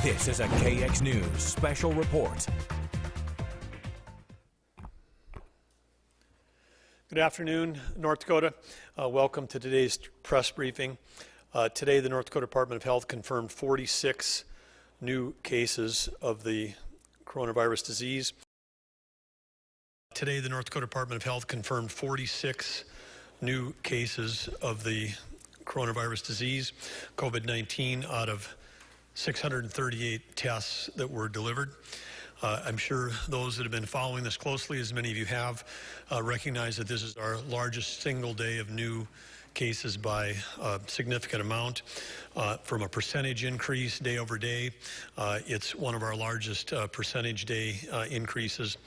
This is a KX News special report. Good afternoon, North Dakota. Welcome to today's press briefing. Today, the North Dakota Department of Health confirmed 46 new cases of the coronavirus disease. Today, the North Dakota Department of Health confirmed 46 new cases of the coronavirus disease, COVID-19, out of 638 tests that were delivered. I'm sure those that have been following this closely, as many of you have, recognize that this is our largest single day of new cases by a significant amount. From a percentage increase day over day, it's one of our largest percentage day increases.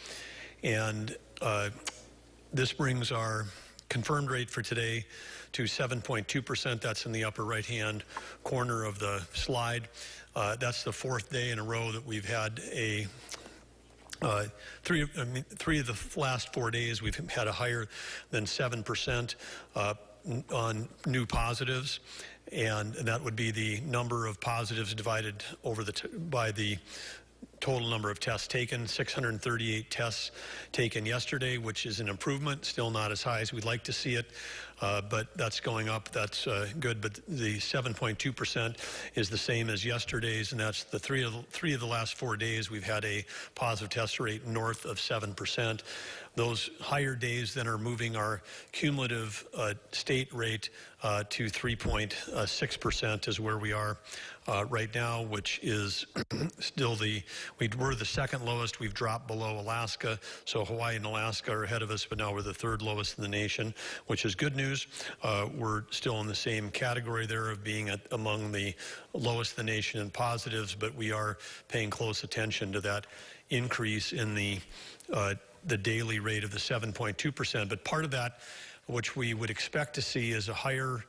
And this brings our confirmed rate for today to 7.2%. That's in the upper right-hand corner of the slide. That's the fourth day in a row that we've had a three of the last 4 days we've had a higher than 7% on new positives, and that would be the number of positives divided over by the total number of tests taken. 638 tests taken yesterday, which is an improvement, still not as high as we'd like to see it, but that's going up. That's good. But the 7.2% is the same as yesterday's, and that's the three of the last 4 days we've had a positive test rate north of 7%. Those higher days then are moving our cumulative state rate to 3.6% is where we are right now, which is still we're the second lowest. We've dropped below Alaska, so Hawaii and Alaska are ahead of us, but now we're the third lowest in the nation, which is good news. We're still in the same category there of being among the lowest in the nation in positives, but we are paying close attention to that increase in the daily rate of the 7.2%. But part of that, which we would expect to see, is a higher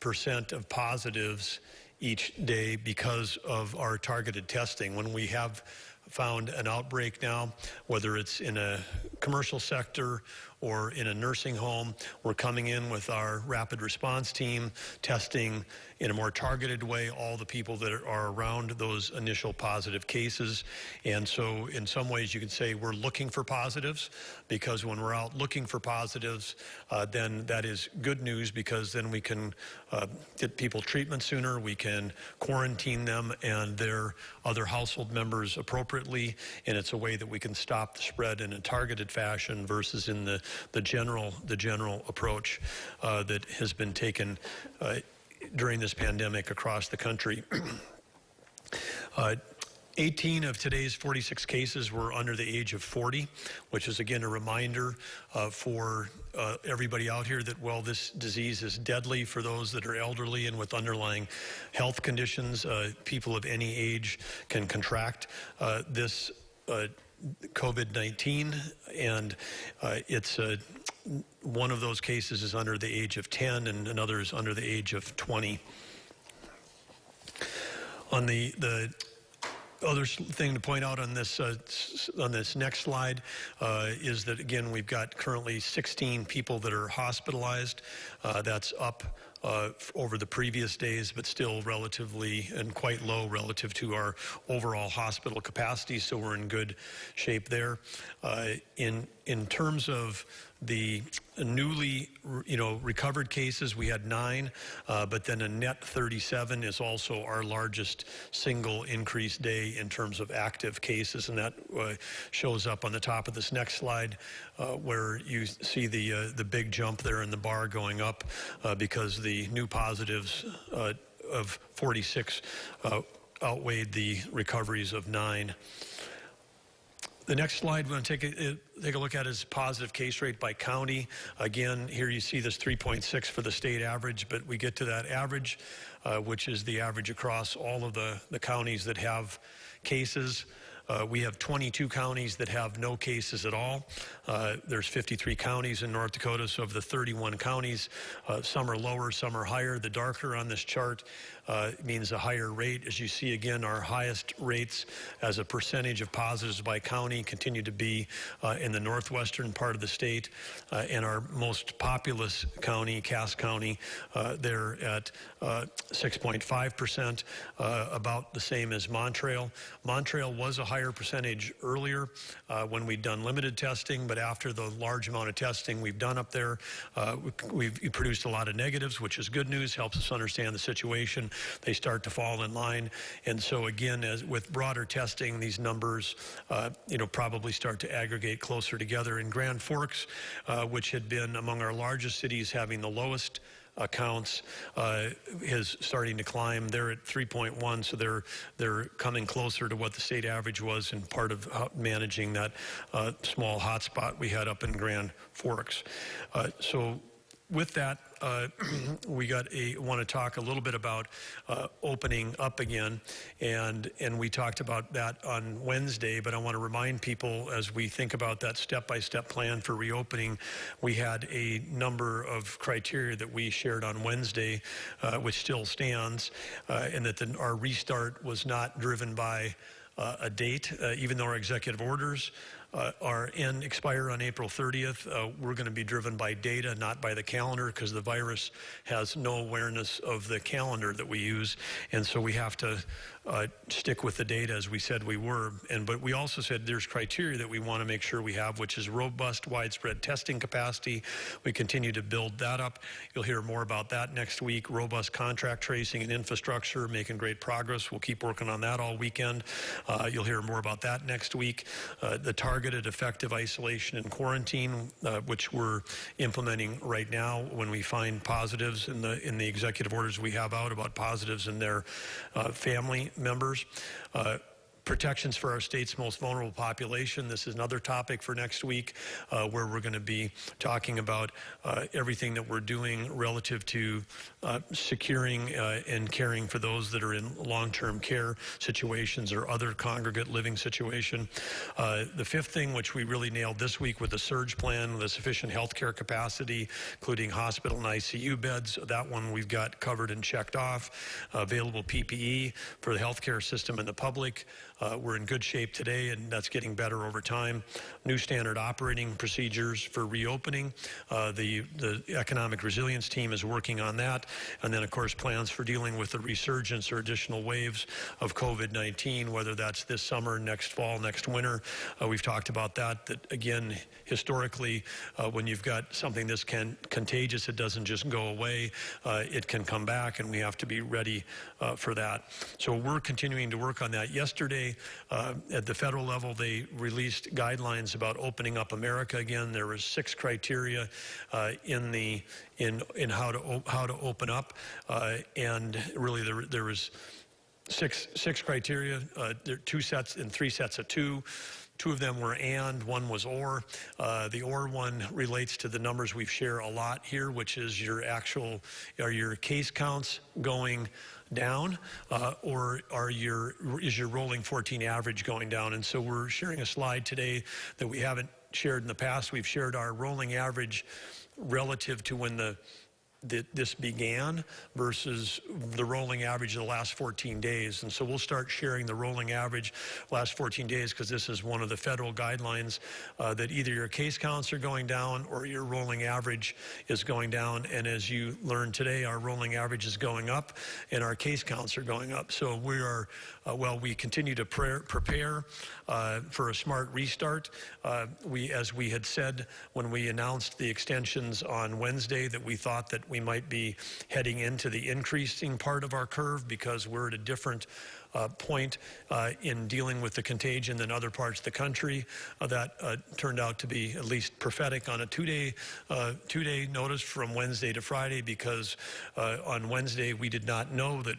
percent of positives each day because of our targeted testing. When we have found an outbreak now, whether it's in a commercial sector or in a nursing home, we're coming in with our rapid response team, testing in a more targeted way all the people that are around those initial positive cases. And so in some ways you could say we're looking for positives, because when we're out looking for positives, then that is good news, because then we can get people treatment sooner, we can quarantine them and their other household members appropriately, and it's a way that we can stop the spread in a targeted fashion versus in the general approach that has been taken during this pandemic across the country. 18 of today's 46 cases were under the age of 40, which is again a reminder for everybody out here that while this disease is deadly for those that are elderly and with underlying health conditions, people of any age can contract this COVID-19, and it's one of those cases is under the age of 10 and another is under the age of 20. On the other thing to point out on this next slide is that, again, we've got currently 16 people that are hospitalized. That's up over the previous days, but still relatively and quite low relative to our overall hospital capacity, so we're in good shape there. In terms of the newly recovered cases, we had 9, but then a net 37 is also our largest single increase day in terms of active cases, and that shows up on the top of this next slide, where you see the big jump there in the bar going up because the new positives of 46 outweighed the recoveries of 9. The next slide we're going to take a look at is positive case rate by county. Again, here you see this 3.6 for the state average, but we get to that average, which is the average across all of the counties that have cases. We have 22 counties that have no cases at all. There's 53 counties in North Dakota, so of the 31 counties, some are lower, some are higher. The darker on this chart means a higher rate. As you see, again, our highest rates as a percentage of positives by county continue to be in the northwestern part of the state, and our most populous county, Cass County, they're at 6.5%, about the same as Montreal. Montreal was a higher percentage earlier when we'd done limited testing, but after the large amount of testing we've done up there, we've produced a lot of negatives, which is good news, helps us understand the situation. They start to fall in line. And so again, as with broader testing, these numbers, probably start to aggregate closer together. In Grand Forks, which had been among our largest cities having the lowest accounts, is starting to climb. They're at 3.1, so they're coming closer to what the state average was, and part of managing that small hotspot we had up in Grand Forks. So with that, we want to talk a little bit about opening up again, and we talked about that on Wednesday, but I want to remind people as we think about that step-by-step plan for reopening, we had a number of criteria that we shared on Wednesday, which still stands, and that our restart was not driven by a date, even though our executive orders expire on April 30th. We're going to be driven by data, not by the calendar, because the virus has no awareness of the calendar that we use, and so we have to stick with the data as we said we were. But we also said there's criteria that we want to make sure we have, which is robust, widespread testing capacity. We continue to build that up. You'll hear more about that next week. Robust contract tracing and infrastructure, making great progress. We'll keep working on that all weekend. You'll hear more about that next week. The targeted effective isolation and quarantine, which we're implementing right now when we find positives in the executive orders we have out about positives in their family members. Protections for our state's most vulnerable population. This is another topic for next week, where we're going to be talking about everything that we're doing relative to securing and caring for those that are in long-term care situations or other congregate living situation. The fifth thing, which we really nailed this week with the surge plan, the sufficient healthcare capacity, including hospital and ICU beds. That one we've got covered and checked off. Available PPE for the healthcare system and the public. We're in good shape today, and that's getting better over time. New standard operating procedures for reopening. The economic resilience team is working on that. And then, of course, plans for dealing with the resurgence or additional waves of COVID-19, whether that's this summer, next fall, next winter. We've talked about that again, historically, when you've got something this contagious, it doesn't just go away. It can come back, and we have to be ready for that. So we're continuing to work on that. Yesterday, at the federal level, they released guidelines about opening up America again. There was 6 criteria in how to open up, and really there was six criteria. There are 2 sets and 3 sets of 2. 2 of them were and, 1 was or. The or one relates to the numbers we share a lot here, which is are your case counts going down, or is your rolling 14 average going down? And so we're sharing a slide today that we haven't shared in the past. We've shared our rolling average relative to when this began versus the rolling average of the last 14 days. And so we'll start sharing the rolling average last 14 days, because this is one of the federal guidelines that either your case counts are going down or your rolling average is going down. And as you learned today, our rolling average is going up and our case counts are going up. So we are, we continue to prepare for a smart restart. As we had said when we announced the extensions on Wednesday, that we thought that we might be heading into the increasing part of our curve, because we're at a different point in dealing with the contagion than other parts of the country. That turned out to be at least prophetic on a two-day notice from Wednesday to Friday, because on Wednesday we did not know that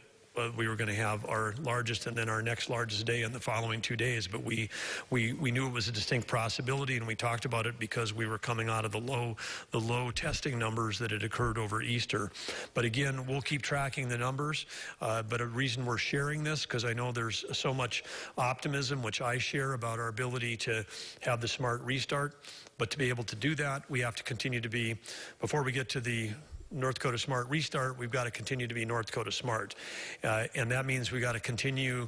we were going to have our largest and then our next largest day in the following 2 days. But we knew it was a distinct possibility, and we talked about it because we were coming out of the low testing numbers that had occurred over Easter. But again, we'll keep tracking the numbers. But a reason we're sharing this, because I know there's so much optimism, which I share, about our ability to have the smart restart. But to be able to do that, we have to continue to be, before we get to the North Dakota Smart Restart, we've got to continue to be North Dakota Smart. And that means we got to continue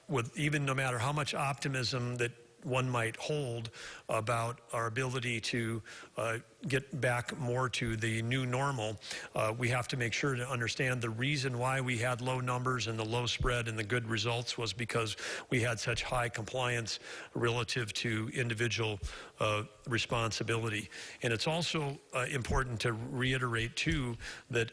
with, even no matter how much optimism that one might hold about our ability to get back more to the new normal, we have to make sure to understand the reason why we had low numbers and the low spread and the good results was because we had such high compliance relative to individual responsibility. And it's also important to reiterate too that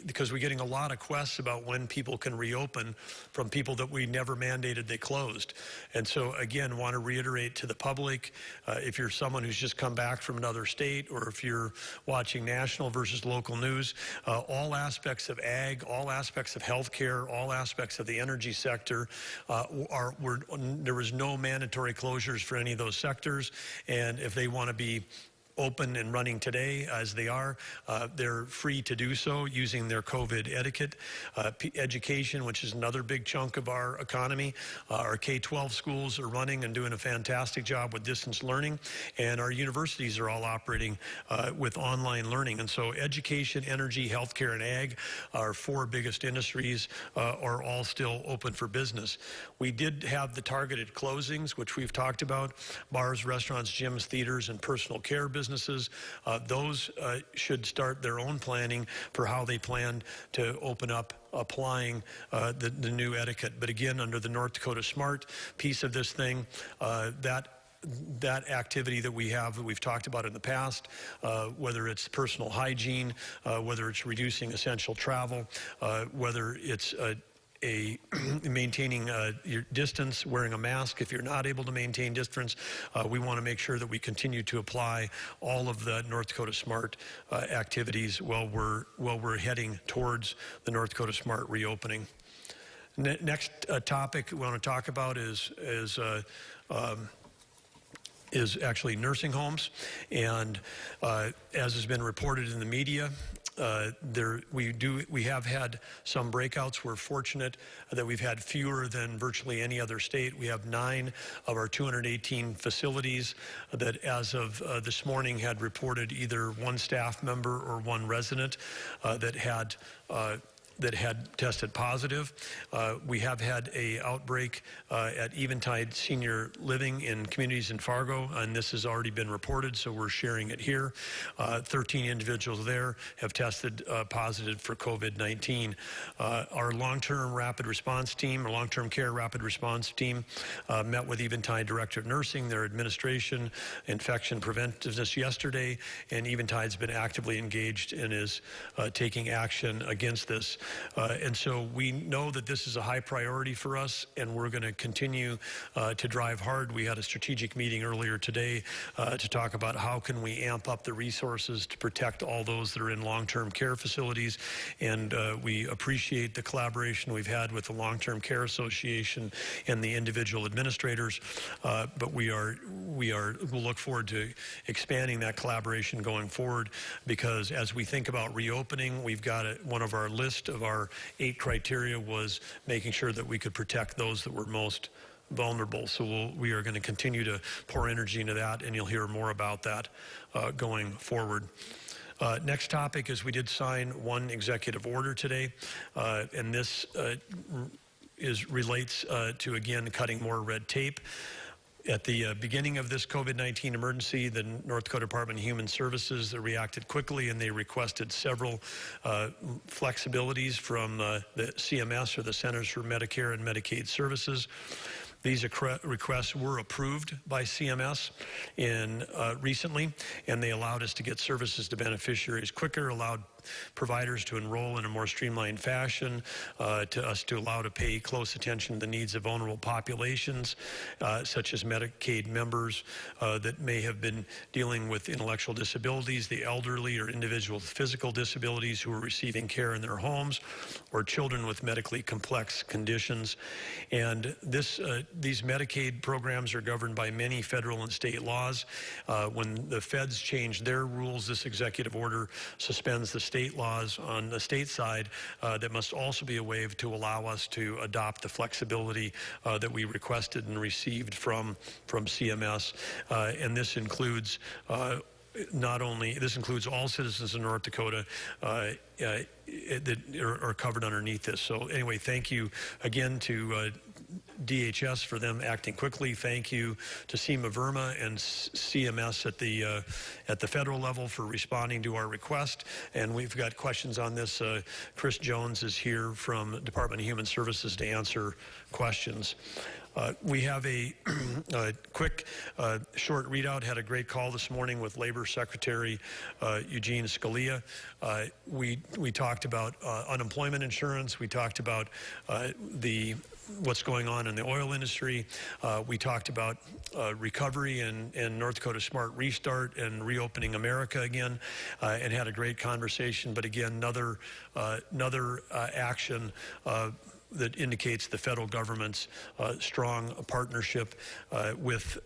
because we're getting a lot of requests about when people can reopen from people that we never mandated they closed. And so again, want to reiterate to the public, if you're someone who's just come back from another state, or if you're watching national versus local news, all aspects of ag, all aspects of healthcare, all aspects of the energy sector, there was no mandatory closures for any of those sectors. And if they want to be open and running today as they are, they're free to do so using their COVID etiquette. Education, which is another big chunk of our economy, our K-12 schools are running and doing a fantastic job with distance learning, and our universities are all operating with online learning. And so education, energy, healthcare, and ag, our four biggest industries, are all still open for business. We did have the targeted closings, which we've talked about: bars, restaurants, gyms, theaters, and personal care businesses. Those should start their own planning for how they plan to open up, applying the new etiquette. But again, under the North Dakota Smart piece of this thing, that activity that we have, that we've talked about in the past, whether it's personal hygiene, whether it's reducing essential travel, whether it's maintaining your distance, wearing a mask if you're not able to maintain distance. We want to make sure that we continue to apply all of the North Dakota Smart activities while we're heading towards the North Dakota Smart reopening. Next topic we want to talk about is actually nursing homes, and as has been reported in the media, we have had some breakouts. We're fortunate that we've had fewer than virtually any other state. We have 9 of our 218 facilities that, as of this morning, had reported either one staff member or one resident that had tested positive. We have had an outbreak at Eventide Senior Living in communities in Fargo, and this has already been reported, so we're sharing it here. 13 individuals there have tested positive for COVID-19. Our long-term rapid response team, or long-term care rapid response team, met with Eventide Director of Nursing, their administration, infection preventiveness yesterday, and Eventide's been actively engaged and is taking action against this. And so we know that this is a high priority for us, and we're going to continue to drive hard. We had a strategic meeting earlier today to talk about how can we amp up the resources to protect all those that are in long-term care facilities. And we appreciate the collaboration we've had with the Long-Term Care Association and the individual administrators. But we'll look forward to expanding that collaboration going forward, because as we think about reopening, we've got one of our list of our 8 criteria was making sure that we could protect those that were most vulnerable. So we are going to continue to pour energy into that, and you'll hear more about that going forward. Next topic is we did sign one executive order today, and this relates to, again, cutting more red tape. At the beginning of this COVID-19 emergency, the North Dakota Department of Human Services reacted quickly, and they requested several flexibilities from the CMS, or the Centers for Medicare and Medicaid Services. These requests were approved by CMS recently, and they allowed us to get services to beneficiaries quicker, allowed providers to enroll in a more streamlined fashion, to allow to pay close attention to the needs of vulnerable populations, such as Medicaid members that may have been dealing with intellectual disabilities, the elderly, or individuals with physical disabilities who are receiving care in their homes, or children with medically complex conditions. And these Medicaid programs are governed by many federal and state laws. When the feds change their rules, this executive order suspends the state laws on the state side that must also be waived to allow us to adopt the flexibility that we requested and received from CMS. And this includes not only, this includes all citizens in North Dakota that are covered underneath this. So anyway, thank you again to DHS for them acting quickly. Thank you to SEMA Verma and CMS at the federal level for responding to our request. And we've got questions on this. Chris Jones is here from Department of Human Services to answer questions. We have a quick, short readout. Had a great call this morning with Labor Secretary Eugene Scalia. We talked about unemployment insurance. We talked about what's going on in the oil industry. We talked about recovery and North Dakota Smart Restart and reopening America again, and had a great conversation. But again, another action that indicates the federal government's strong partnership with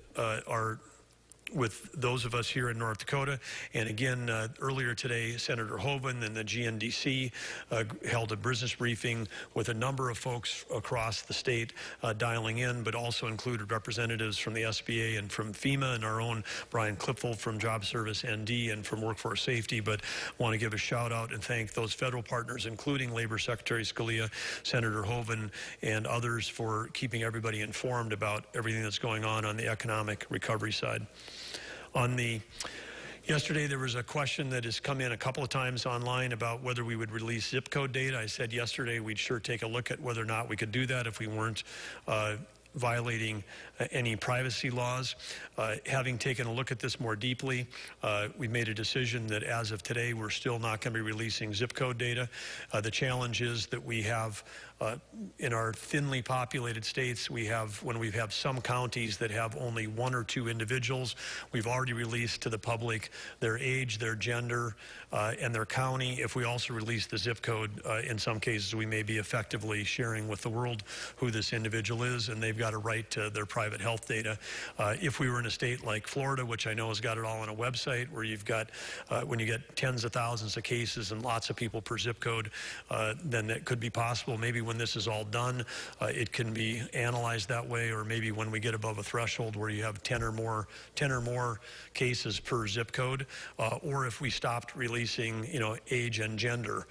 those of us here in North Dakota. And again, earlier today, Senator Hoeven and the GNDC held a business briefing with a number of folks across the state dialing in, but also included representatives from the SBA and from FEMA and our own Brian Klipfel from Job Service ND and from Workforce Safety. But want to give a shout out and thank those federal partners, including Labor Secretary Scalia, Senator Hoeven, and others for keeping everybody informed about everything that's going on the economic recovery side. Yesterday, there was a question that has come in a couple of times online about whether we would release zip code data. I said yesterday we'd sure take a look at whether or not we could do that if we weren't violating any privacy laws. Having taken a look at this more deeply, we made a decision that as of today, we're still not going to be releasing zip code data. The challenge is that we have in our thinly populated states, when we have some counties that have only 1 or 2 individuals, we've already released to the public their age, their gender, and their county. If we also release the zip code, in some cases, we may be effectively sharing with the world who this individual is, and they've got a right to their private health data. If we were in a state like Florida, which I know has got it all on a website, where you've got, when you get tens of thousands of cases and lots of people per zip code, then that could be possible. Maybe when this is all done, it can be analyzed that way, or maybe when we get above a threshold where you have 10 or more cases per zip code, or if we stopped releasing, age and gender,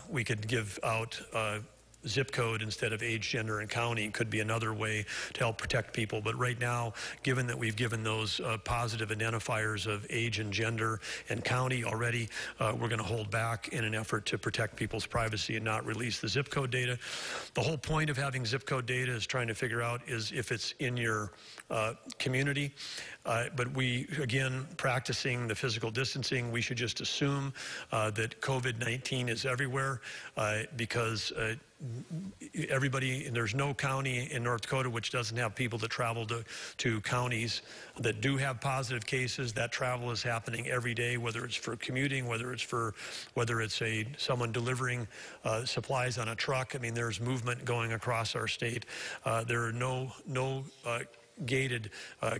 we could give out zip code instead of age, gender, and county could be another way to help protect people. But right now, given that we've given those positive identifiers of age and gender and county already, we're going to hold back in an effort to protect people's privacy and not release the zip code data. The whole point of having zip code data is trying to figure out is if it's in your community. But we, again, practicing the physical distancing, we should just assume that COVID-19 is everywhere because there's no county in North Dakota which doesn't have people that travel to counties that do have positive cases. That travel is happening every day, whether it's for commuting, whether it's someone delivering supplies on a truck. I mean, there's movement going across our state. There are no gated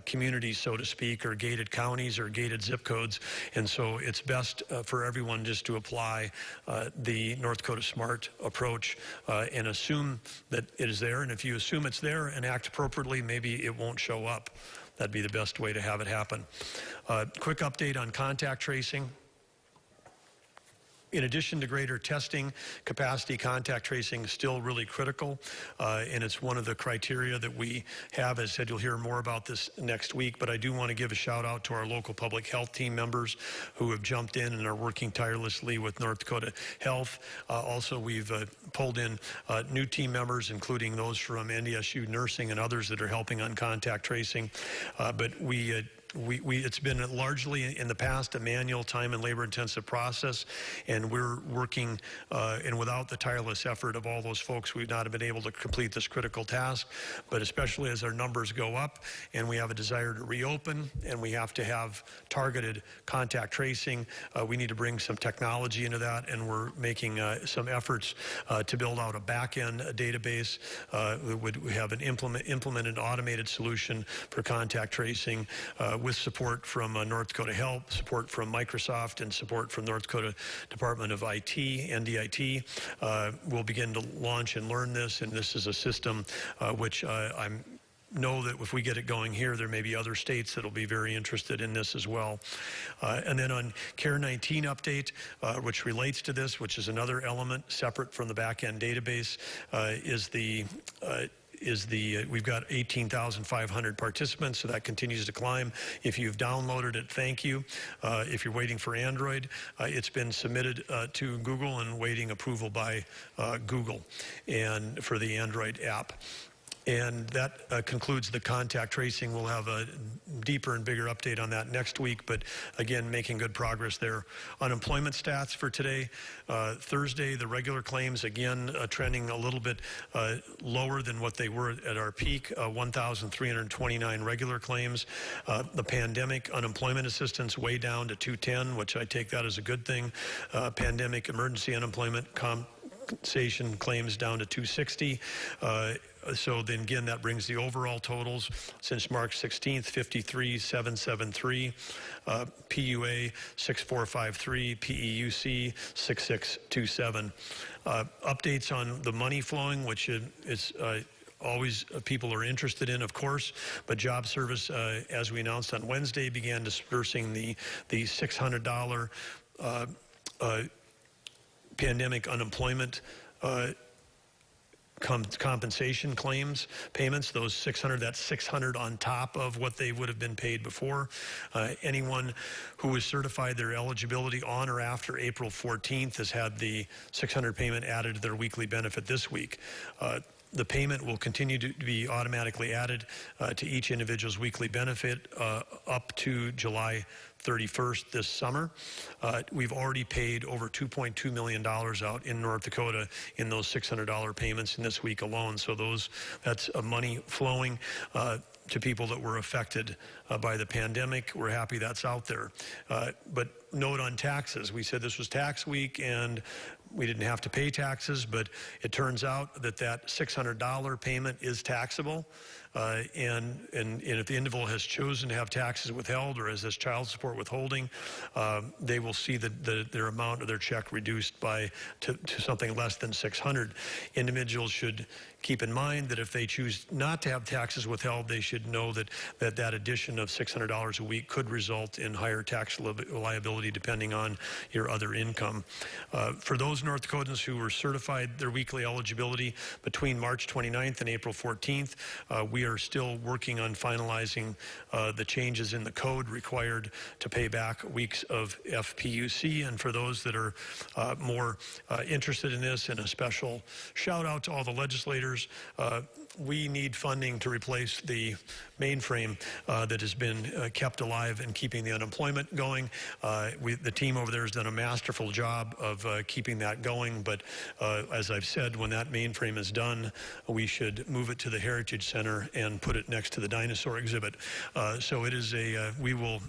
communities, so to speak, or gated counties or gated zip codes. And so it's best for everyone just to apply the North Dakota SMART approach and assume that it is there. And if you assume it's there and act appropriately, maybe it won't show up. That'd be the best way to have it happen. Quick update on contact tracing. In addition to greater testing capacity, contact tracing is still really critical, and it's one of the criteria that we have. As I said, you'll hear more about this next week, but I do want to give a shout out to our local public health team members who have jumped in and are working tirelessly with North Dakota Health. Also, we've pulled in new team members, including those from NDSU Nursing and others that are helping on contact tracing. But it's been largely in the past a manual, time and labor intensive process, and we're working and without the tireless effort of all those folks, we've not been able to complete this critical task. But especially as our numbers go up and we have a desire to reopen and we have to have targeted contact tracing, we need to bring some technology into that, and we're making some efforts to build out a back-end database. We have an implemented automated solution for contact tracing with support from North Dakota Health, support from Microsoft, and support from North Dakota Department of IT, NDIT. We'll begin to launch and learn this, and this is a system which I'm know that if we get it going here, there may be other states that will be very interested in this as well. And then on Care 19 update, which relates to this, which is another element separate from the back-end database, we've got 18,500 participants, so that continues to climb. If you've downloaded it, thank you. If you're waiting for Android, it's been submitted to Google and waiting approval by Google and for the Android app. And that concludes the contact tracing. We'll have a deeper and bigger update on that next week, but again, making good progress there. Unemployment stats for today. Thursday, the regular claims, again, trending a little bit lower than what they were at our peak, 1,329 regular claims. The pandemic unemployment assistance way down to 210, which I take that as a good thing. Pandemic emergency unemployment compensation claims down to 260. So then again, that brings the overall totals since March 16th, 53,773, PUA 6453, PEUC 6627. Updates on the money flowing, which is always people are interested in, of course, but Job Service, as we announced on Wednesday, began dispersing the $600 pandemic unemployment compensation claims payments. Those 600, that's 600 on top of what they would have been paid before. Anyone who was certified their eligibility on or after April 14th has had the 600 payment added to their weekly benefit this week. The payment will continue to be automatically added to each individual's weekly benefit up to July 31st this summer. We've already paid over $2.2 million out in North Dakota in those $600 payments in this week alone. So that's money flowing to people that were affected by the pandemic. We're happy that's out there. But note on taxes, we said this was tax week and we didn't have to pay taxes, but it turns out that that $600 payment is taxable. And if the individual has chosen to have taxes withheld or has this child support withholding, they will see their amount of their check reduced to something less than $600. Individuals should keep in mind that if they choose not to have taxes withheld, they should know that addition of $600 a week could result in higher tax liability depending on your other income. For those North Dakotans who were certified their weekly eligibility between March 29th and April 14th, we are still working on finalizing the changes in the code required to pay back weeks of FPUC. And for those that are more interested in this, and a special shout out to all the legislators, we need funding to replace the mainframe that has been kept alive and keeping the unemployment going. The team over there has done a masterful job of keeping that going, but as I've said, when that mainframe is done, we should move it to the Heritage Center and put it next to the dinosaur exhibit. So it is we will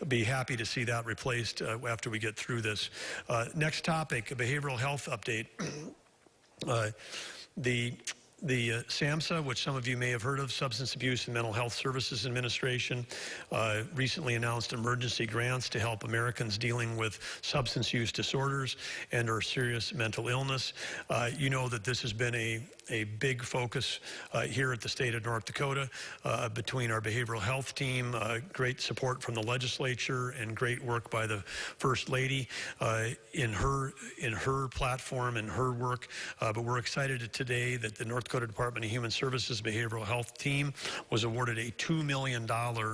be happy to see that replaced after we get through this. Next topic, a behavioral health update. The SAMHSA, which some of you may have heard of, Substance Abuse and Mental Health Services Administration, recently announced emergency grants to help Americans dealing with substance use disorders and or serious mental illness. You know that this has been a big focus here at the state of North Dakota between our behavioral health team, great support from the legislature, and great work by the First Lady in her platform and her work. But we're excited today that the North Dakota Department of Human Services behavioral health team was awarded a $2 million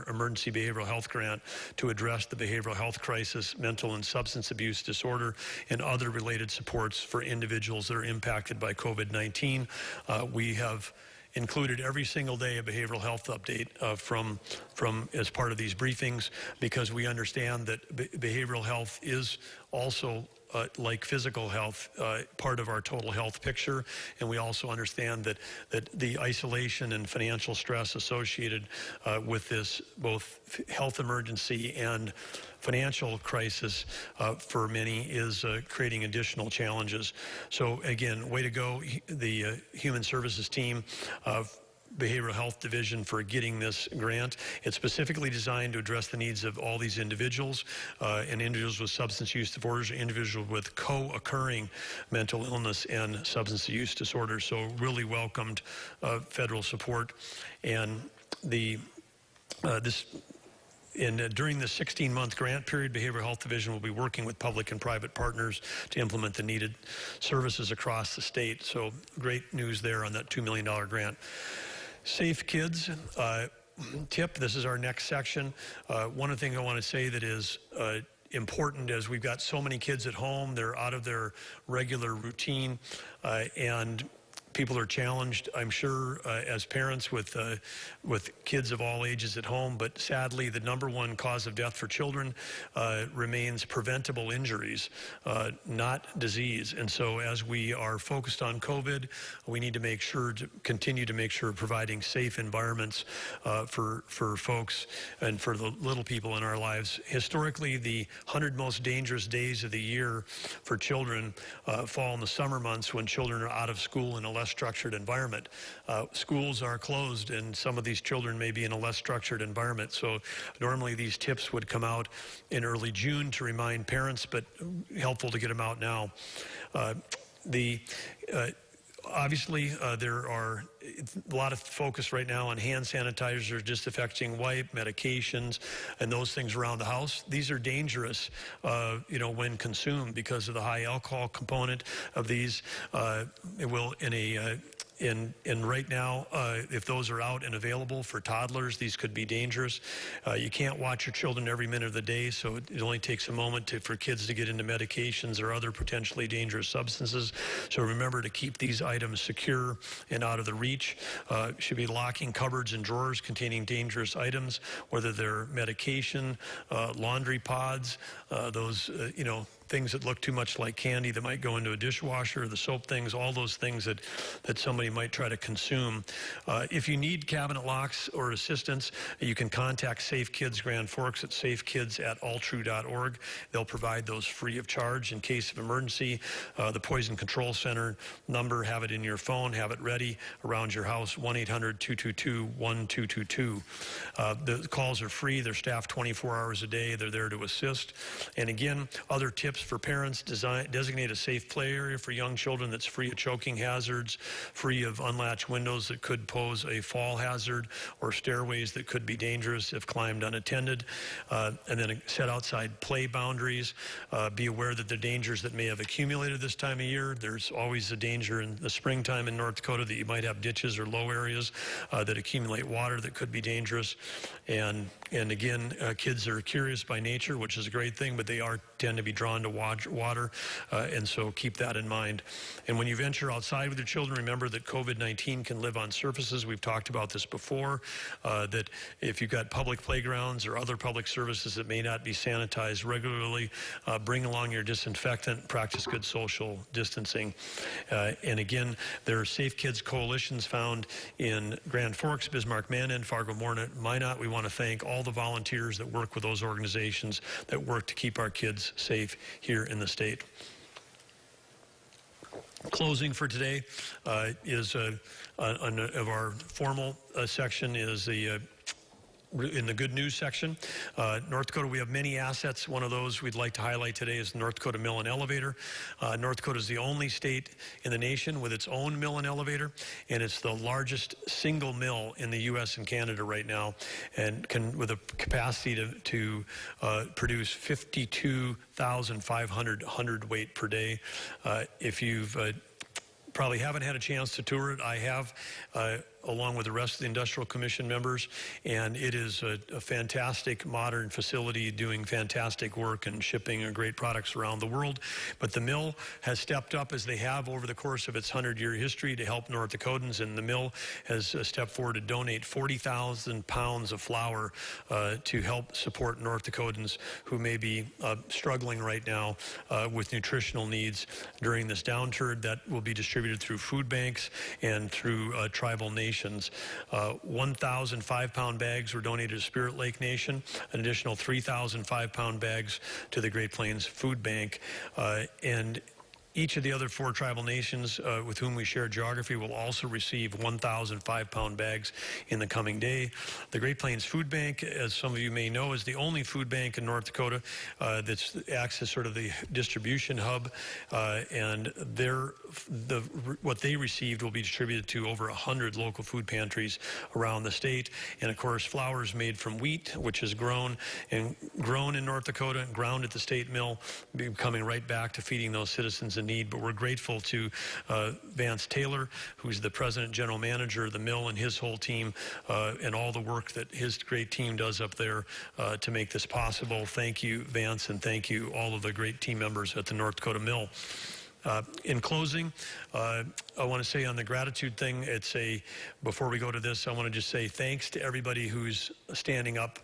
emergency behavioral health grant to address the behavioral health crisis, mental and substance abuse disorder, and other related supports for individuals that are impacted by COVID-19. We have included every single day a behavioral health update from as part of these briefings, because we understand that behavioral health is also like physical health, part of our total health picture. And we also understand that the isolation and financial stress associated with this, both health emergency and financial crisis for many, is creating additional challenges. So again, way to go, the Human Services team. Behavioral Health Division for getting this grant. It's specifically designed to address the needs of all these individuals, and individuals with substance use disorders, individuals with co-occurring mental illness and substance use disorders. So really welcomed federal support. And during the 16-month grant period, Behavioral Health Division will be working with public and private partners to implement the needed services across the state. So great news there on that $2 million grant. Safe Kids tip, this is our next section. One of the things I want to say that is important is we've got so many kids at home, they're out of their regular routine, and people are challenged, I'm sure, as parents with kids of all ages at home, but sadly the #1 cause of death for children remains preventable injuries, not disease. And so as we are focused on COVID, we need to make sure to continue to make sure providing safe environments for folks and for the little people in our lives. Historically, the 100 most dangerous days of the year for children fall in the summer months when children are out of school in a less structured environment. Schools are closed and some of these children may be in a less structured environment. So normally these tips would come out in early June to remind parents, but helpful to get them out now. Obviously, there are a lot of focus right now on hand sanitizers, disinfecting wipe, medications, and those things around the house. These are dangerous, when consumed because of the high alcohol component of these. It will, and right now, if those are out and available for toddlers, these could be dangerous. You can't watch your children every minute of the day, so it only takes a moment for kids to get into medications or other potentially dangerous substances. So remember to keep these items secure and out of the reach. Should be locking cupboards and drawers containing dangerous items, whether they're medication, laundry pods, those, things that look too much like candy that might go into a dishwasher, the soap things, all those things that somebody might try to consume. If you need cabinet locks or assistance, you can contact Safe Kids Grand Forks at safekids@alltrue.org. They'll provide those free of charge in case of emergency. The Poison Control Center number, have it in your phone, have it ready around your house, 1-800-222-1222. The calls are free. They're staffed 24 hours a day. They're there to assist. And again, other tips for parents: designate a safe play area for young children that's free of choking hazards, free of unlatched windows that could pose a fall hazard, or stairways that could be dangerous if climbed unattended. And then set outside play boundaries. Be aware that the dangers that may have accumulated this time of year. There's always a danger in the springtime in North Dakota that you might have ditches or low areas that accumulate water that could be dangerous. And again, kids are curious by nature, which is a great thing, but they tend to be drawn to water, and so keep that in mind. And when you venture outside with your children, remember that COVID-19 can live on surfaces. We've talked about this before, that if you've got public playgrounds or other public services that may not be sanitized regularly, bring along your disinfectant, practice good social distancing. And again, there are Safe Kids coalitions found in Grand Forks, Bismarck, Mandan, Fargo, Minot. We want to thank all the volunteers that work with those organizations that work to keep our kids safe here in the state. Closing for today is of our formal section is in the good news section. North Dakota, we have many assets. One of those we'd like to highlight today is the North Dakota Mill and Elevator. North Dakota is the only state in the nation with its own mill and elevator, and it's the largest single mill in the U.S. and Canada right now, and with a capacity to produce 52,500 hundredweight per day. If you've probably haven't had a chance to tour it, I have, along with the rest of the Industrial Commission members, and it is a fantastic modern facility doing fantastic work and shipping great products around the world. But the mill has stepped up, as they have over the course of its 100-year history, to help North Dakotans, and the mill has stepped forward to donate 40,000 pounds of flour to help support North Dakotans who may be struggling right now with nutritional needs during this downturn. That will be distributed through food banks and through tribal nations. 1,000 5-pound bags were donated to Spirit Lake Nation, an additional 3,000 5-pound bags to the Great Plains Food Bank, and Each of the other 4 tribal nations with whom we share geography will also receive 1,000 5-pound bags in the coming day. The Great Plains Food Bank, as some of you may know, is the only food bank in North Dakota that acts as sort of the distribution hub, and what they received will be distributed to over 100 local food pantries around the state. And of course, flour is made from wheat, which is grown in North Dakota and ground at the state mill, coming right back to feeding those citizens in need. But we're grateful to Vance Taylor, who's the president general manager of the mill, and his whole team, and all the work that his great team does up there to make this possible. Thank you, Vance, and thank you all of the great team members at the North Dakota mill. In closing, I want to say on the gratitude thing, before we go to this, I want to just say thanks to everybody who's standing up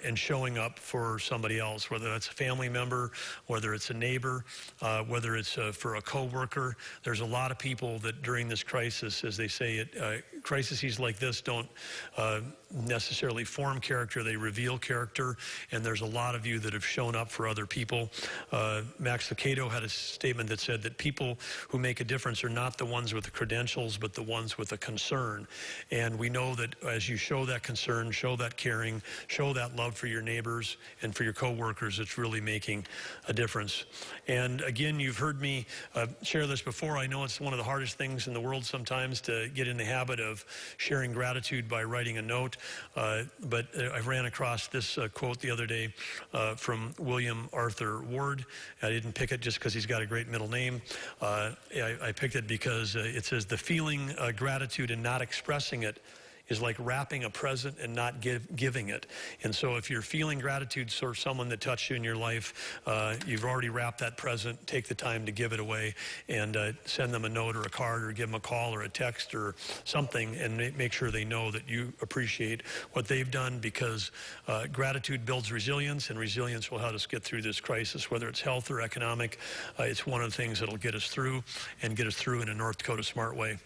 and showing up for somebody else, whether that's a family member, whether it's a neighbor, whether it's for a coworker. There's a lot of people that during this crisis, as they say, crises like this don't necessarily form character, they reveal character, and there's a lot of you that have shown up for other people. Max Lucado had a statement that said that people who make a difference are not the ones with the credentials, but the ones with a concern. And we know that as you show that concern, show that caring, show that love for your neighbors and for your coworkers, it's really making a difference. And again, you've heard me share this before. I know it's one of the hardest things in the world sometimes to get in the habit of sharing gratitude by writing a note. But I ran across this quote the other day from William Arthur Ward. I didn't pick it just because he's got a great middle name. I picked it because it says, the feeling gratitude and not expressing it is like wrapping a present and not giving it. And so if you're feeling gratitude for someone that touched you in your life, you've already wrapped that present. Take the time to give it away and send them a note or a card or give them a call or a text or something, and make sure they know that you appreciate what they've done, because gratitude builds resilience, and resilience will help us get through this crisis, whether it's health or economic. It's one of the things that'll get us through, and get us through in a North Dakota smart way.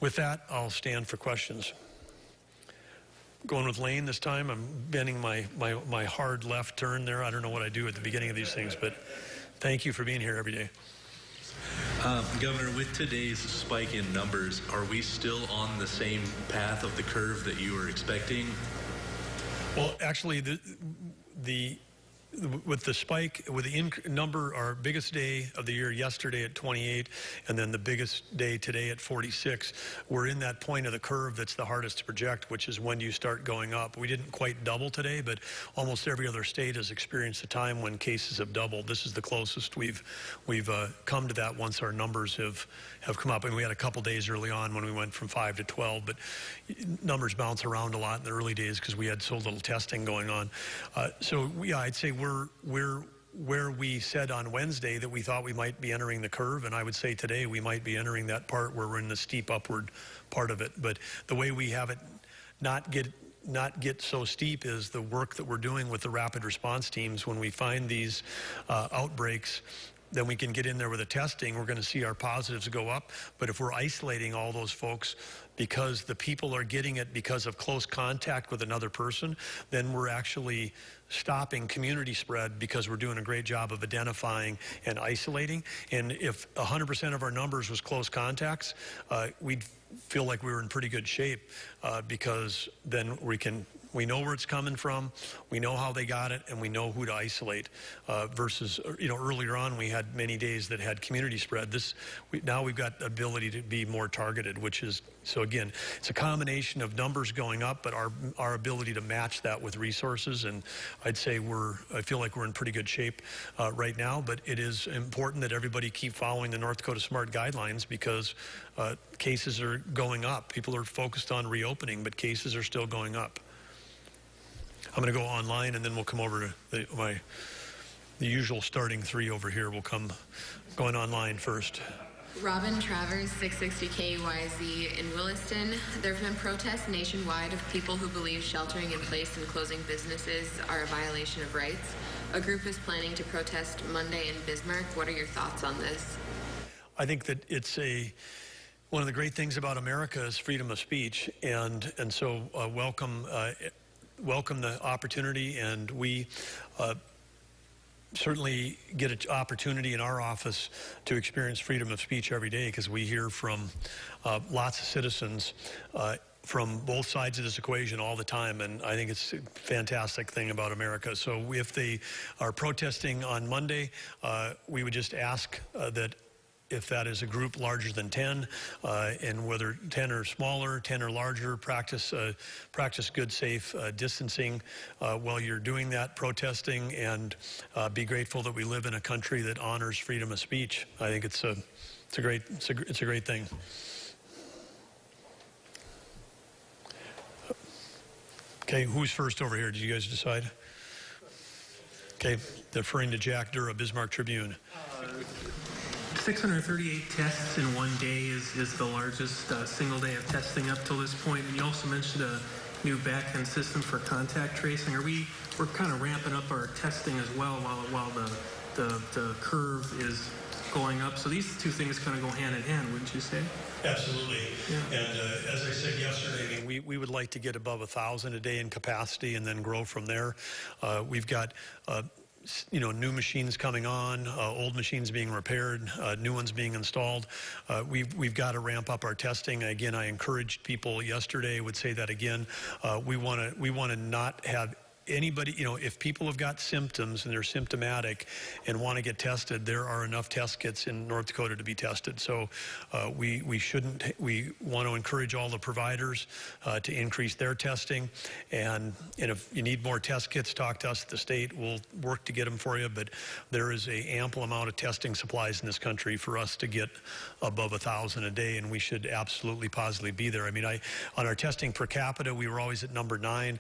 With that, I'll stand for questions. Going with Lane this time. I'm bending my hard left turn there. I don't know what I do at the beginning of these things, but thank you for being here every day. Governor, with today's spike in numbers, are we still on the same path of the curve that you were expecting? Well, actually, with the spike, with the number, our biggest day of the year yesterday at 28, and then the biggest day today at 46, we're in that point of the curve that's the hardest to project, which is when you start going up. We didn't quite double today, but almost every other state has experienced a time when cases have doubled. This is the closest we've come to that once our numbers have come up. And we had a couple days early on when we went from 5 to 12, but numbers bounce around a lot in the early days because we had so little testing going on. So yeah, I'd say we're where we said on Wednesday that we thought we might be entering the curve, and I would say today we might be entering that part where we're in the steep upward part of it. But the way we have it not get so steep is the work that we're doing with the rapid response teams. When we find these outbreaks, then we can get in there with the testing. We're going to see our positives go up. But if we're isolating all those folks because the people are getting it because of close contact with another person, then we're actually stopping community spread because we're doing a great job of identifying and isolating. And if 100% of our numbers was close contacts, we'd feel like we were in pretty good shape because then we know where it's coming from, we know how they got it, and we know who to isolate. Versus, earlier on we had many days that had community spread. Now we've got the ability to be more targeted, which is, so again, it's a combination of numbers going up, but our ability to match that with resources. And I'd say I feel like we're in pretty good shape right now, but it is important that everybody keep following the North Dakota SMART guidelines because cases are going up. People are focused on reopening, but cases are still going up. I'm going to go online, and then we'll come over to the usual starting three over here. We'll come going online first. Robin Travers, 660KYZ in Williston. There have been protests nationwide of people who believe sheltering in place and closing businesses are a violation of rights. A group is planning to protest Monday in Bismarck. What are your thoughts on this? I think that it's one of the great things about America is freedom of speech, and so welcome the opportunity, and we certainly get an opportunity in our office to experience freedom of speech every day, because we hear from lots of citizens from both sides of this equation all the time, and I think it's a fantastic thing about America. So if they are protesting on Monday, we would just ask that if that is a group larger than 10, and whether 10 or smaller, 10 or larger, practice good, safe distancing while you're doing that protesting, and be grateful that we live in a country that honors freedom of speech. I think it's a great thing. Okay, who's first over here? Did you guys decide? Okay, deferring to Jack Dura, Bismarck Tribune. 638 tests in one day is the largest single day of testing up till this point. And you also mentioned a new back-end system for contact tracing. We're kind of ramping up our testing as well while the curve is going up. So these two things kind of go hand in hand, wouldn't you say? Absolutely. Yeah. And as I said yesterday, I mean, we would like to get above 1,000 a day in capacity and then grow from there. We've got new machines coming on, old machines being repaired, new ones being installed. We've got to ramp up our testing. Again, I encouraged people yesterday, would say that again. We want to not have anybody, if people have got symptoms and they're symptomatic and want to get tested, there are enough test kits in North Dakota to be tested. So we want to encourage all the providers to increase their testing. And if you need more test kits, talk to us at the state. We'll work to get them for you. But there is an ample amount of testing supplies in this country for us to get above 1,000 a day, and we should absolutely positively be there. I mean, on our testing per capita, we were always at number 9.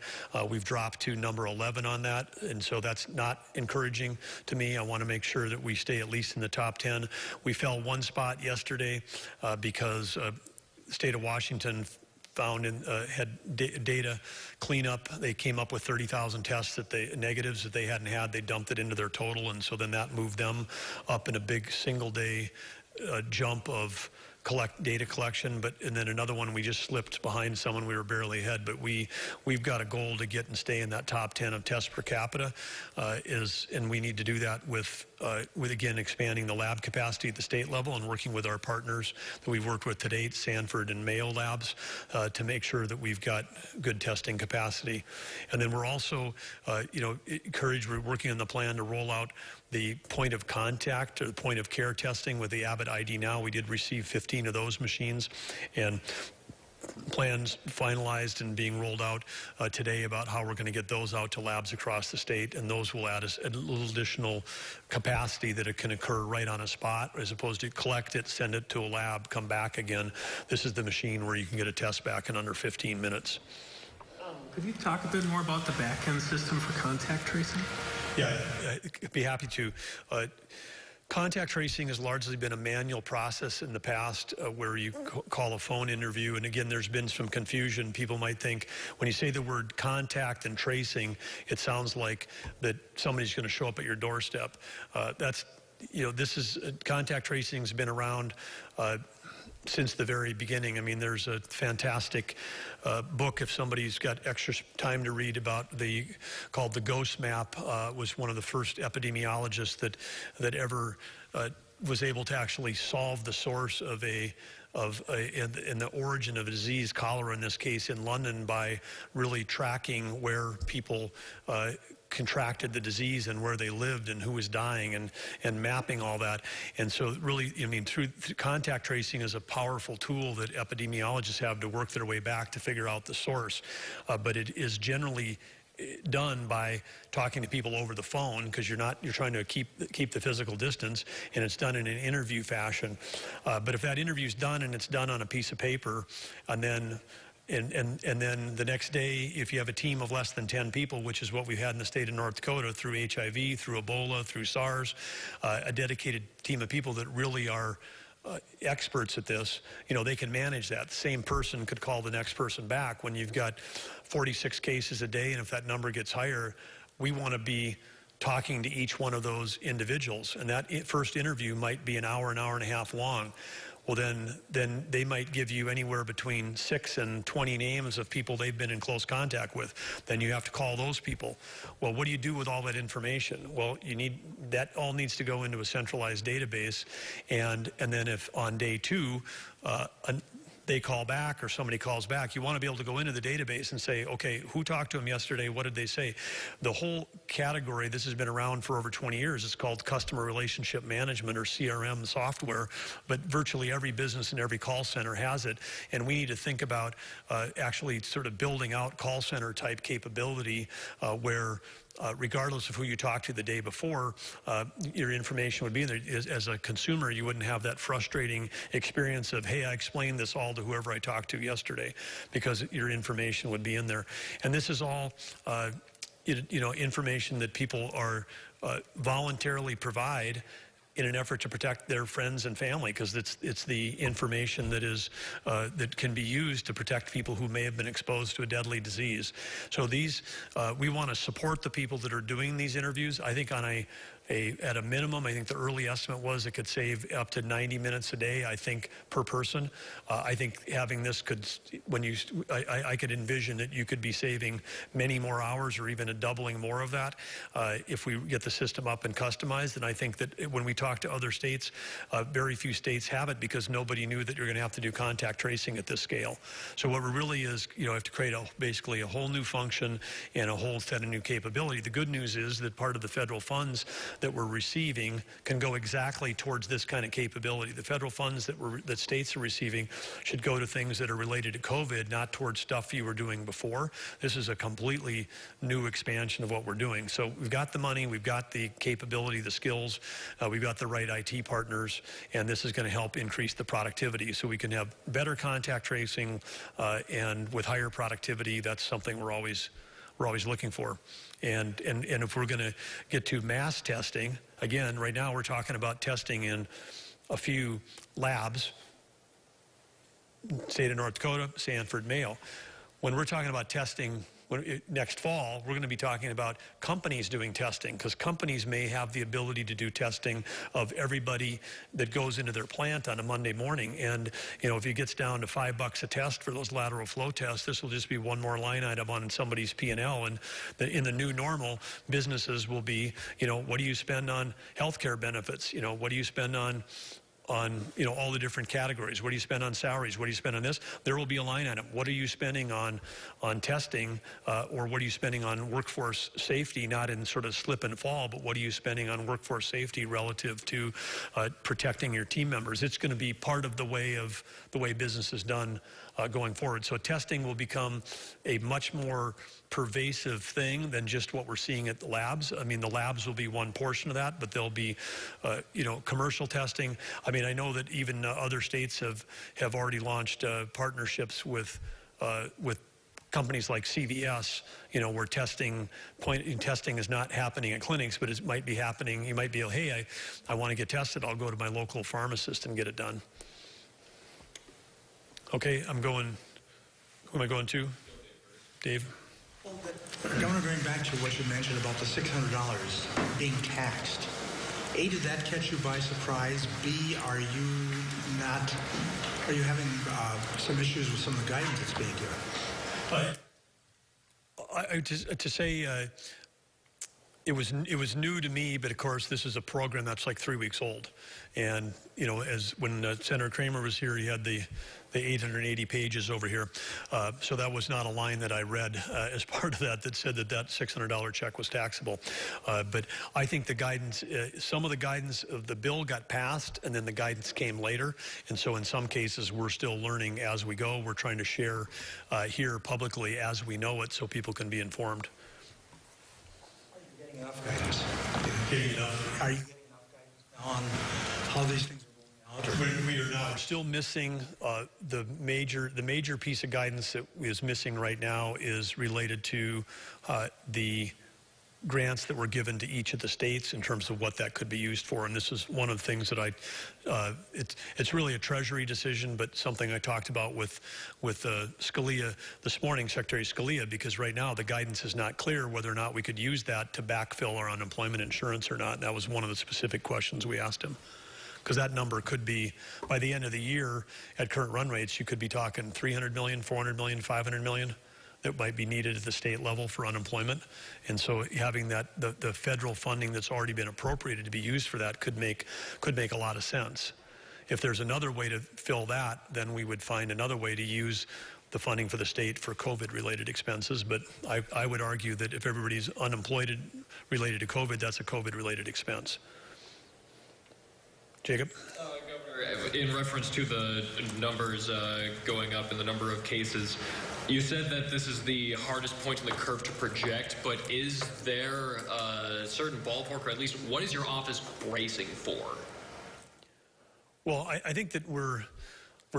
We've dropped to number 11 on that, and so that's not encouraging to me. I want to make sure that we stay at least in the top 10. We fell one spot yesterday because the state of Washington found had data cleanup. They came up with 30,000 tests negatives that they hadn't had. They dumped it into their total, and so then that moved them up in a big single day jump of data collection, and then another one we just slipped behind someone. We were barely ahead, but we've got a goal to get and stay in that top 10 of tests per capita, and we need to do that with again expanding the lab capacity at the state level and working with our partners that we've worked with to date, Sanford and Mayo labs, to make sure that we've got good testing capacity. And then we're also encouraged. We're working on the plan to roll out the point of contact or the point of care testing with the Abbott ID Now. We did receive 15 of those machines, and plans finalized and being rolled out today about how we're going to get those out to labs across the state, and those will add a little additional capacity that it can occur right on a spot, as opposed to collect it, send it to a lab, come back again. This is the machine where you can get a test back in under 15 minutes. Could you talk a bit more about the back-end system for contact tracing? Yeah, I'd be happy to. Contact tracing has largely been a manual process in the past, where you call a phone interview. And again, there's been some confusion. People might think when you say the word contact and tracing, it sounds like that somebody's going to show up at your doorstep. Contact tracing has been around since the very beginning. I mean, there's a fantastic book, if somebody's got extra time to read, called The Ghost Map. Was one of the first epidemiologists that ever was able to actually solve the source of in the origin of a disease, cholera in this case, in London, by really tracking where people contracted the disease and where they lived and who was dying, and mapping all that. And so really, I mean, through contact tracing is a powerful tool that epidemiologists have to work their way back to figure out the source. But it is generally done by talking to people over the phone, because you're trying to keep the physical distance, and it's done in an interview fashion. But if that interview's done and it's done on a piece of paper, and then the next day, if you have a team of less than 10 people, which is what we've had in the state of North Dakota through HIV, through Ebola, through SARS, a dedicated team of people that really are experts at this, they can manage that. The same person could call the next person back. When you've got 46 cases a day, and if that number gets higher, we want to be talking to each one of those individuals. And that first interview might be an hour and a half long. well, then they might give you anywhere between 6 and 20 names of people they've been in close contact with. Then you have to call those people. Well, what do you do with all that information? Well, that all needs to go into a centralized database, and then if on day 2, they call back or somebody calls back, you want to be able to go into the database and say, okay, who talked to them yesterday? What did they say? The whole category, this has been around for over 20 years. It's called Customer Relationship Management, or CRM software, but virtually every business and every call center has it. And we need to think about actually sort of building out call center type capability where regardless of who you talked to the day before, your information would be in there. As a consumer, you wouldn't have that frustrating experience of, hey, I explained this all to whoever I talked to yesterday, because your information would be in there. And this is all information that people are voluntarily provide in an effort to protect their friends and family, because it's the information that can be used to protect people who may have been exposed to a deadly disease. So we want to support the people that are doing these interviews. I think at a minimum, I think the early estimate was it could save up to 90 minutes a day, I think, per person. I think having this I could envision that you could be saving many more hours, or even a doubling more of that if we get the system up and customized. And I think that when we talk to other states, very few states have it, because nobody knew that you're going to have to do contact tracing at this scale. So what we really is, have to create basically a whole new function and a whole set of new capability. The good news is that part of the federal funds that we're receiving can go exactly towards this kind of capability. The federal funds that states are receiving should go to things that are related to COVID, not towards stuff you were doing before. This is a completely new expansion of what we're doing. So we've got the money, we've got the capability, the skills, we've got the right IT partners, and this is going to help increase the productivity so we can have better contact tracing, and with higher productivity. That's something we're always looking for. And if we're going to get to mass testing, again, right now we're talking about testing in a few labs, state of North Dakota, Sanford, Mayo. When we're talking about testing next fall, we're going to be talking about companies doing testing, because companies may have the ability to do testing of everybody that goes into their plant on a Monday morning. And if it gets down to $5 a test for those lateral flow tests, this will just be one more line item on somebody's P&L. And in the new normal, businesses will be, what do you spend on healthcare benefits? What do you spend on all the different categories? What do you spend on salaries? What do you spend on this? There will be a line item. What are you spending on testing, or what are you spending on workforce safety, not in sort of slip and fall, but what are you spending on workforce safety relative to protecting your team members? It's going to be part of the way business is done going forward. So testing will become a much more pervasive thing than just what we're seeing at the labs. I mean, the labs will be one portion of that, but there'll be, commercial testing. I mean, I know that even other states have already launched partnerships with companies like CVS, where testing is not happening at clinics, but it might be happening. You might be, hey, I want to get tested. I'll go to my local pharmacist and get it done. Okay, who am I going to? Dave? Well, Governor, going back to what you mentioned about the $600 being taxed, A, did that catch you by surprise? B, are you having some issues with some of the guidance that's being given? To say it was new to me, but of course this is a program that's like 3 weeks old, and as when Senator Kramer was here, he had the 880 pages over here, so that was not a line that I read as part of that said that $600 check was taxable. But I think the guidance, some of the guidance of the bill got passed, and then the guidance came later, and so in some cases we're still learning as we go. We're trying to share here publicly as we know it, so people can be informed. Enough guidance? Getting enough. Are you getting enough guidance on how these things are rolling out? We are not. We're still missing the major piece of guidance that is missing right now is related to the grants that were given to each of the states in terms of what that could be used for. And this is one of the things that it's really a Treasury decision, but something I talked about with Scalia this morning, Secretary Scalia, because right now the guidance is not clear whether or not we could use that to backfill our unemployment insurance or not. And that was one of the specific questions we asked him. because that number could be, by the end of the year, at current run rates, you could be talking 300 million, 400 million, 500 million that might be needed at the state level for unemployment. And so having that, the federal funding that's already been appropriated to be used for that could make a lot of sense. If there's another way to fill that, then we would find another way to use the funding for the state for COVID-related expenses. But I would argue that if everybody's unemployed related to COVID, that's a COVID-related expense. Jacob? Governor, in reference to the numbers going up and the number of cases, you said that this is the hardest point in the curve to project, but is there a certain ballpark, or at least what is your office bracing for? Well, I think that we're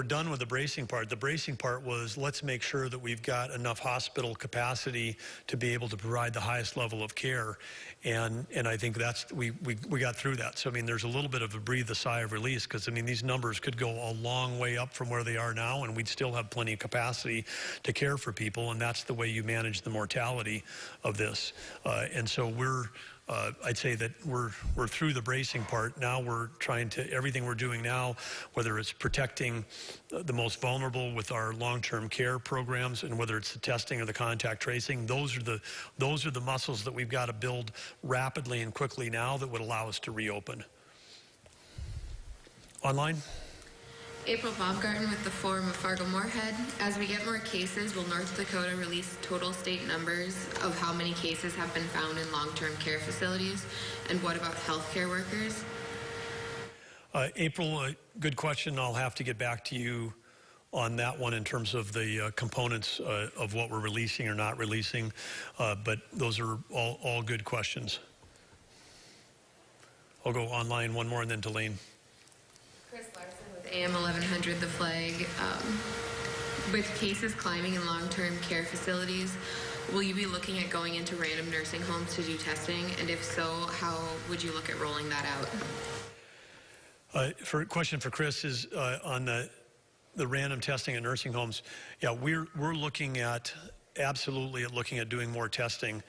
done with the bracing part. The bracing part was, let's make sure that we've got enough hospital capacity to be able to provide the highest level of care. And I think that's, we got through that. So, I mean, there's a little bit of a breathe a sigh of release, because, I mean, these numbers could go a long way up from where they are now, and we'd still have plenty of capacity to care for people, and that's the way you manage the mortality of this. And so I'd say that we're through the bracing part. Now we're trying to, everything we're doing now, whether it's protecting the most vulnerable with our long-term care programs, and whether it's the testing or the contact tracing, those are the muscles that we've got to build rapidly and quickly now that would allow us to reopen. Online? April Baumgarten with the Forum of Fargo-Moorhead. As we get more cases, will North Dakota release total state numbers of how many cases have been found in long-term care facilities? And what about healthcare workers? April, good question. I'll have to get back to you on that one in terms of the components of what we're releasing or not releasing. But those are all good questions. I'll go online one more and then to Lane. AM 1100, The Flag. With cases climbing in long-term care facilities, will you be looking at going into random nursing homes to do testing? And if so, how would you look at rolling that out? For a question for Chris is on the random testing in nursing homes. Yeah, we're looking at absolutely looking at doing more testing.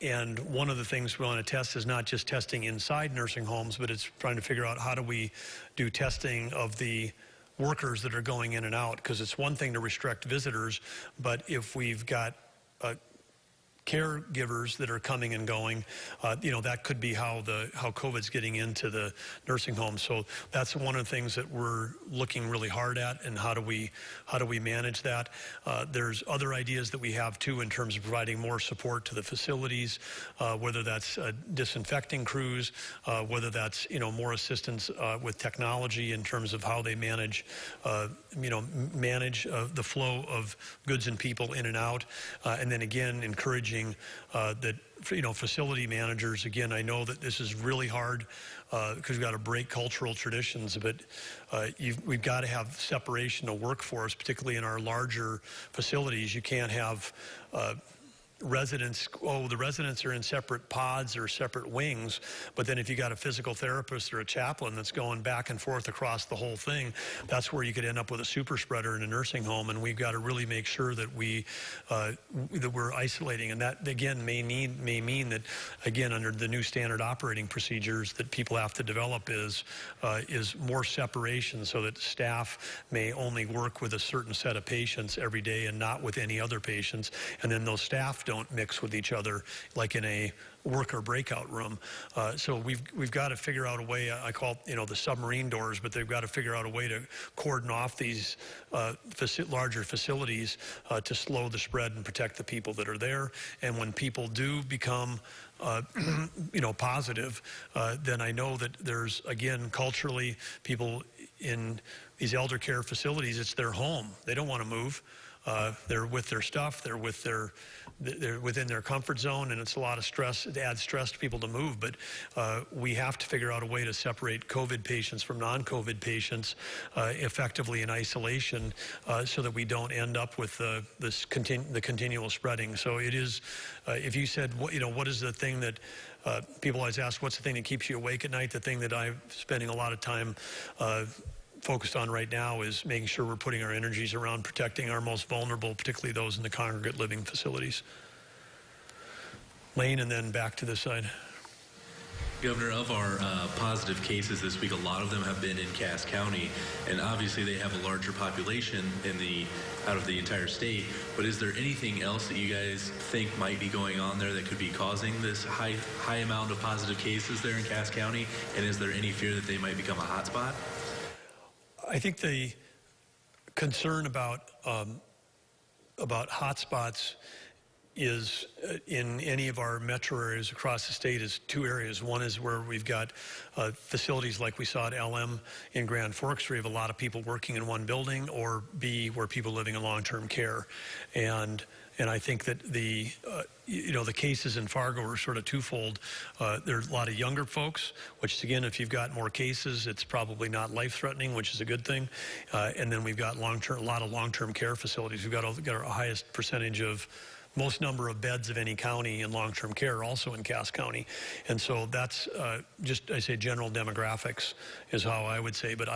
And one of the things we want to test is not just testing inside nursing homes, but it's trying to figure out how do we do testing of the workers that are going in and out, because it's one thing to restrict visitors, but if we've got caregivers that are coming and going, that could be how COVID's getting into the nursing home. So that's one of the things that we're looking really hard at, and how do we manage that? There's other ideas that we have too in terms of providing more support to the facilities, whether that's disinfecting crews, whether that's more assistance with technology in terms of how they manage the flow of goods and people in and out, and then again encouraging that facility managers. Again, I know that this is really hard because we've got to break cultural traditions, but we've got to have separation of workforce, particularly in our larger facilities. You can't have residents, the residents are in separate pods or separate wings, but then if you got a physical therapist or a chaplain that's going back and forth across the whole thing, that's where you could end up with a super spreader in a nursing home. And we've got to really make sure that that we're isolating, and that again may mean that again under the new standard operating procedures that people have to develop is more separation, so that staff may only work with a certain set of patients every day and not with any other patients, and then those staff don't mix with each other like in a worker breakout room. So we've got to figure out a way. I call it the submarine doors, but they've got to figure out a way to cordon off these larger facilities to slow the spread and protect the people that are there. And when people do become positive, then I know that there's, again, culturally, people in these elder care facilities, it's their home. They don't want to move. They're with their stuff. They're within their comfort zone, and it's a lot of stress. It adds stress to people to move. But we have to figure out a way to separate COVID patients from non-COVID patients effectively in isolation, so that we don't end up with the continual spreading. So it is. If you said, what is the thing that people always ask, what's the thing that keeps you awake at night? The thing that I'm spending a lot of time focused on right now is making sure we're putting our energies around protecting our most vulnerable, particularly those in the congregate living facilities. Lane, and then back to this side. Governor, of our positive cases this week, a lot of them have been in Cass County, and obviously they have a larger population out of the entire state. But is there anything else that you guys think might be going on there that could be causing this high amount of positive cases there in Cass County? And is there any fear that they might become a hotspot? I think the concern about hotspots is in any of our metro areas across the state is two areas. One is where we've got facilities like we saw at LM in Grand Forks, where you have a lot of people working in one building, or B, where people living in long-term care. And I think that the cases in Fargo are sort of twofold. There are a lot of younger folks, which again, if you've got more cases, it's probably not life-threatening, which is a good thing. And then we've got a lot of long-term care facilities. We've got our highest percentage of most number of beds of any county in long-term care also in Cass County. And so that's I say general demographics is how I would say, but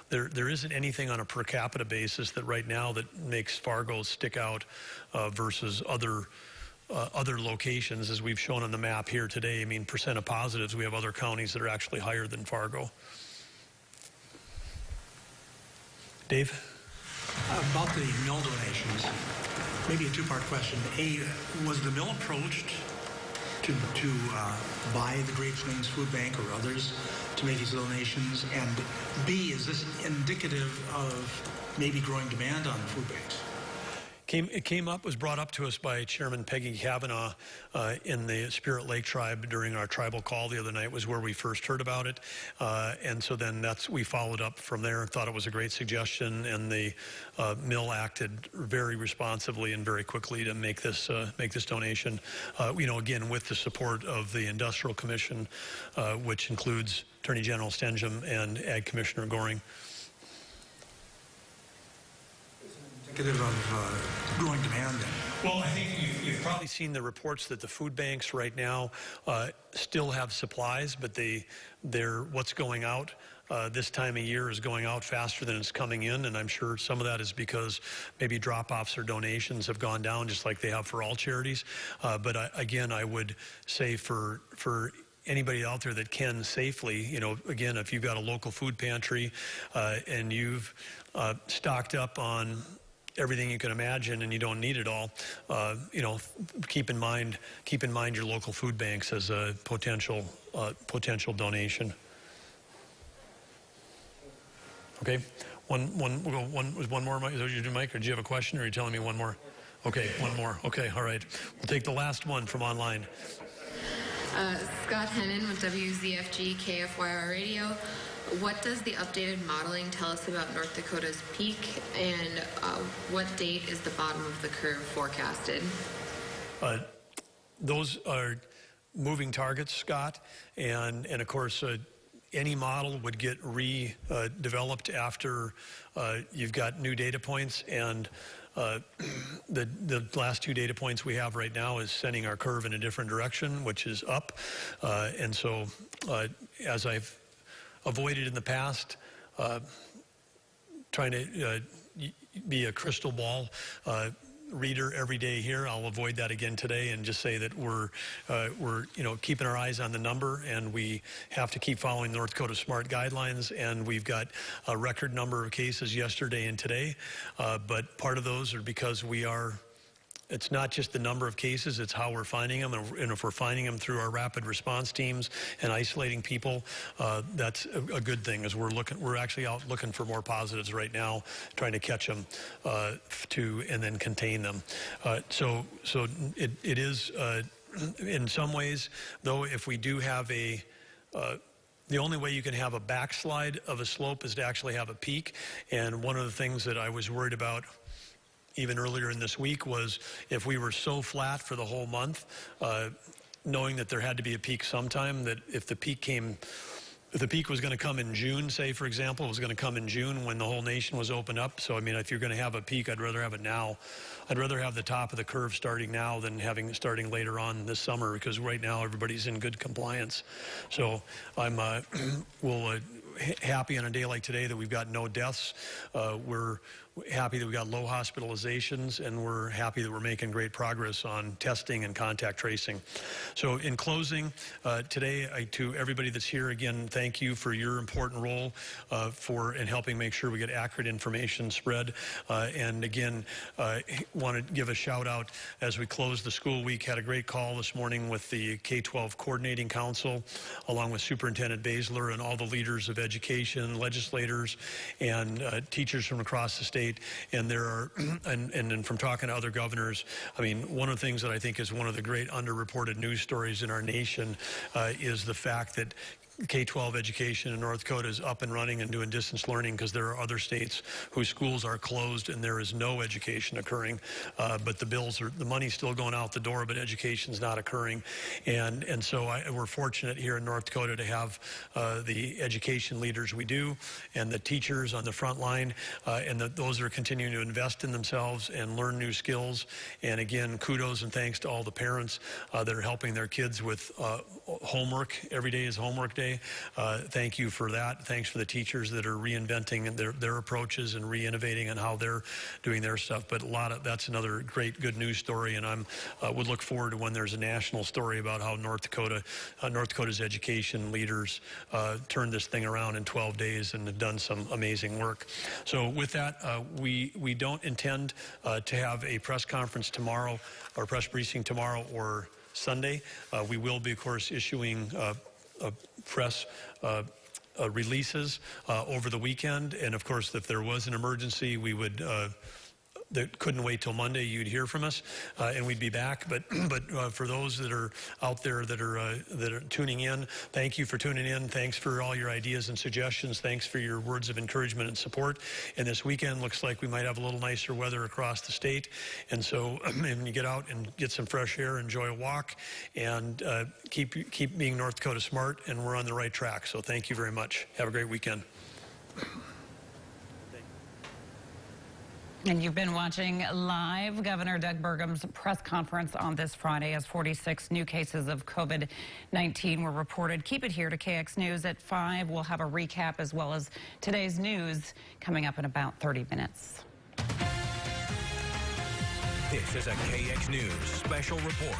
there isn't anything on a per capita basis that right now that makes Fargo stick out versus other locations, as we've shown on the map here today. I mean, percent of positives, we have other counties that are actually higher than Fargo. Dave? About the mill donations, maybe a two-part question. A, was the mill approached to buy the Great Plains Food Bank or others to make these donations? And B, is this indicative of maybe growing demand on food banks? Was brought up to us by Chairman Peggy Kavanaugh in the Spirit Lake tribe during our tribal call the other night, was where we first heard about it. And so then we followed up from there and thought it was a great suggestion, and the mill acted very responsively and very quickly to make this donation. Again, with the support of the Industrial Commission, which includes Attorney General Stenjum and Ag Commissioner Goring. Indicative of growing demand then? Well, I think you've probably seen the reports that the food banks right now still have supplies, but what's going out this time of year is going out faster than it's coming in, and I'm sure some of that is because maybe drop-offs or donations have gone down, just like they have for all charities. But again, I would say for anybody out there that can safely, again, if you've got a local food pantry and you've stocked up on everything you can imagine and you don't need it all, keep in mind your local food banks as a potential donation. Okay, one more. Is that you do, Mike, or do you have a question, or are you telling me one more? Okay, one more. Okay, all right. We'll take the last one from online. Scott Hennon with WZFG KFYR Radio. What does the updated modeling tell us about North Dakota's peak, and what date is the bottom of the curve forecasted? Those are moving targets, Scott, and of course any model would get redeveloped after you've got new data points, and the last two data points we have right now is sending our curve in a different direction, which is up, and so as I've avoided in the past, trying to be a crystal ball reader every day here, I'll avoid that again today and just say that we're keeping our eyes on the number, and we have to keep following North Dakota SMART guidelines, and we've got a record number of cases yesterday and today, but part of those are because it's not just the number of cases, it's how we're finding them. And if we're finding them through our rapid response teams and isolating people, that's a good thing, as we're actually out looking for more positives right now, trying to catch them and then contain them. So it is, in some ways, though, if we do have the only way you can have a backslide of a slope is to actually have a peak. And one of the things that I was worried about even earlier in this week was if we were so flat for the whole month, knowing that there had to be a peak sometime, that if the peak was going to come in June, say, for example, it was going to come in June when the whole nation was opened up. So, I mean, if you're going to have a peak, I'd rather have it now. I'd rather have the top of the curve starting now than starting later on this summer, because right now everybody's in good compliance. So I'm happy on a day like today that we've got no deaths. happy that we got low hospitalizations, and we're happy that we're making great progress on testing and contact tracing. So in closing, today, to everybody that's here, again, thank you for your important role in helping make sure we get accurate information spread. And again, want to give a shout out as we close the school week. Had a great call this morning with the K-12 Coordinating Council, along with Superintendent Baszler and all the leaders of education, legislators, and teachers from across the state. And there are, and from talking to other governors, I mean, one of the things that I think is one of the great underreported news stories in our nation is the fact that K-12 education in North Dakota is up and running and doing distance learning, because there are other states whose schools are closed and there is no education occurring. But the money's still going out the door, but education's not occurring. And so we're fortunate here in North Dakota to have the education leaders we do, and the teachers on the front line, and those are continuing to invest in themselves and learn new skills. And again, kudos and thanks to all the parents that are helping their kids with homework. Every day is homework day. Thank you for that. Thanks for the teachers that are reinventing their approaches and re-innovating on how they're doing their stuff. But that's another great, good news story, and would look forward to when there's a national story about how North Dakota's education leaders turned this thing around in 12 days and have done some amazing work. So with that, we don't intend to have a press conference tomorrow, or press briefing tomorrow or Sunday. We will be, of course, issuing press releases over the weekend, and of course, if there was an emergency, we would that couldn't wait till Monday, you'd hear from us, and we'd be back. But for those that are out there that are tuning in, thank you for tuning in. Thanks for all your ideas and suggestions. Thanks for your words of encouragement and support. And this weekend looks like we might have a little nicer weather across the state. And so when you get out and get some fresh air, enjoy a walk, and keep being North Dakota smart, and we're on the right track. So thank you very much. Have a great weekend. And you've been watching live Governor Doug Burgum's press conference on this Friday as 46 new cases of COVID-19 were reported. Keep it here to KX News at 5. We'll have a recap as well as today's news coming up in about 30 minutes. This is a KX News special report.